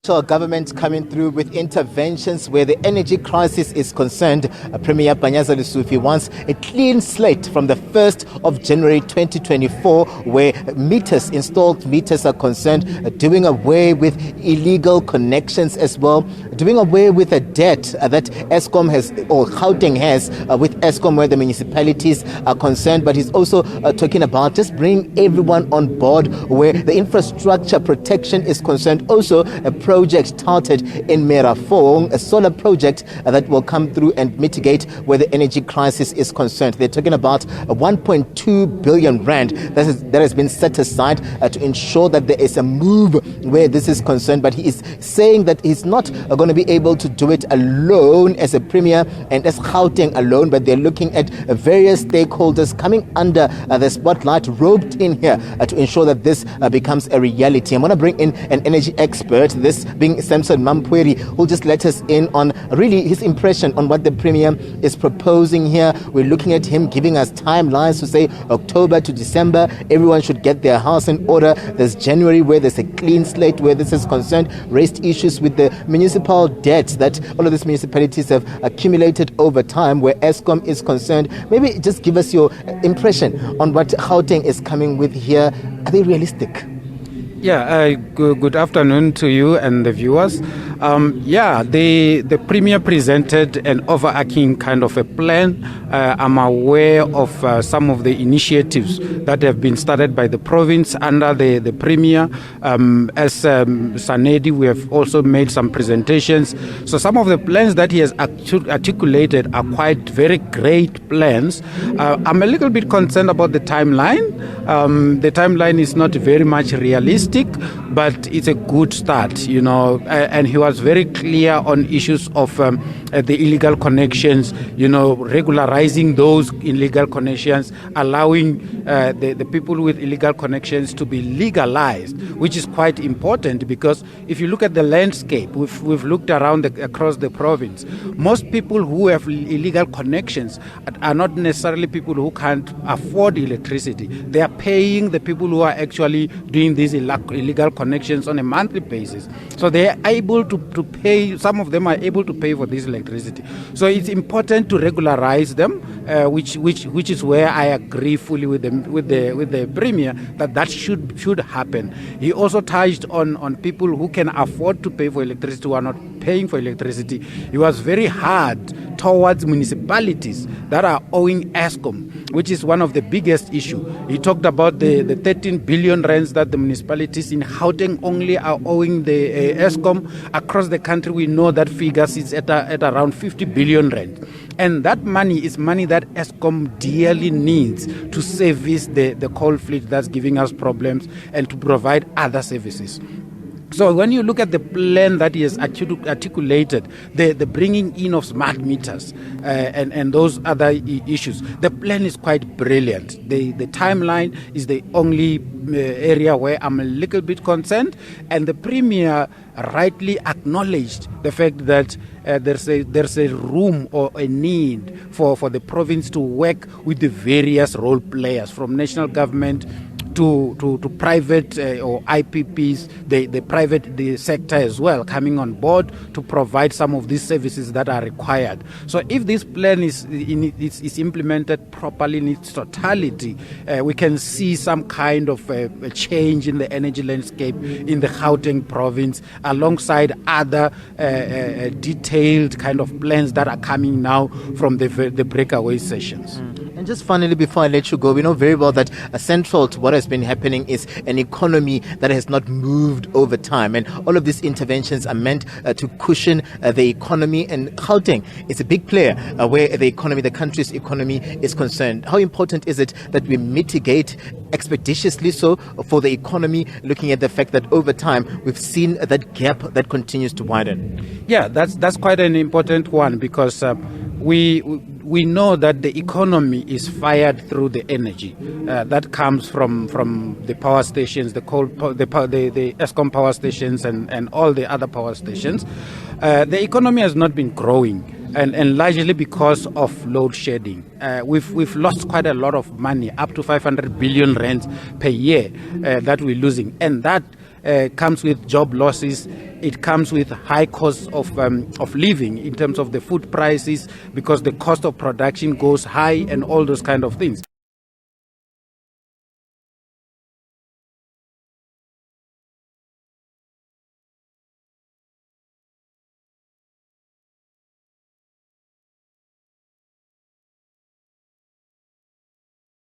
Government coming through with interventions where the energy crisis is concerned. Premier Panyaza Lesufi wants a clean slate from the 1st of January 2024 where installed meters are concerned, doing away with illegal connections as well, doing away with the debt that Eskom has or Gauteng has with Eskom where the municipalities are concerned. But he's also talking about just bring everyone on board where the infrastructure protection is concerned. Also a project started in Merafong, a solar project that will come through and mitigate where the energy crisis is concerned. They're talking about 1.2 billion rand that has been set aside to ensure that there is a move where this is concerned. But he is saying that he's not going to be able to do it alone as a premier and as Gauteng alone, but they're looking at various stakeholders coming under the spotlight, roped in here to ensure that this becomes a reality. I'm going to bring in an energy expert, this being Samson Mampweri, who'll just let us in on really his impression on what the Premier is proposing here. We're looking at him giving us timelines to say October to December, everyone should get their house in order. There's January where there's a clean slate where this is concerned, raised issues with the municipal debt that all of these municipalities have accumulated over time where Eskom is concerned. Maybe just give us your impression on what Gauteng is coming with here. Are they realistic? Yeah, good afternoon to you and the viewers. The Premier presented an overarching kind of a plan. I'm aware of some of the initiatives that have been started by the province under the Premier. As Sanedi, we have also made some presentations. So some of the plans that he has articulated are quite very great plans. I'm a little bit concerned about the timeline. The timeline is not very much realistic, but it's a good start, and he was very clear on issues of the illegal connections, regularizing those illegal connections, allowing the people with illegal connections to be legalized, which is quite important because if you look at the landscape, we've looked around across the province, most people who have illegal connections are not necessarily people who can't afford electricity. They are paying the people who are actually doing these illegal connections on a monthly basis. So they are able to pay, some of them are able to pay for this electricity. So it's important to regularize them, which is where I agree fully with the Premier that should happen. He also touched on people who can afford to pay for electricity who are not paying for electricity. He was very hard towards municipalities that are owing Eskom, which is one of the biggest issues. He talked about the 13 billion rands that the municipalities in Gauteng only are owing the Eskom. Across the country, we know that figure sits at around 50 billion rand. And that money is money that Eskom dearly needs to service the coal fleet that's giving us problems and to provide other services. So when you look at the plan that he has articulated, the bringing in of smart meters and those other issues, the plan is quite brilliant. The timeline is the only area where I'm a little bit concerned, and the Premier rightly acknowledged the fact that there's a room or a need for the province to work with the various role players from national government to private or IPPs, the sector as well, coming on board to provide some of these services that are required. So if this plan is implemented properly in its totality, we can see some kind of a change in the energy landscape in the Gauteng province, alongside other detailed kind of plans that are coming now from the breakaway sessions. And just finally, before I let you go, we know very well that central to what has been happening is an economy that has not moved over time. And all of these interventions are meant to cushion the economy. And Gauteng is a big player where the country's economy is concerned. How important is it that we mitigate expeditiously so for the economy, looking at the fact that over time we've seen that gap that continues to widen? Yeah, that's quite an important one because we know that the economy is fired through the energy that comes from the power stations, the Eskom power stations and all the other power stations. The economy has not been growing, and largely because of load shedding. We've lost quite a lot of money, up to 500 billion rand per year that we're losing, and that comes with job losses. it comes with high costs of living in terms of the food prices, because the cost of production goes high and all those kind of things.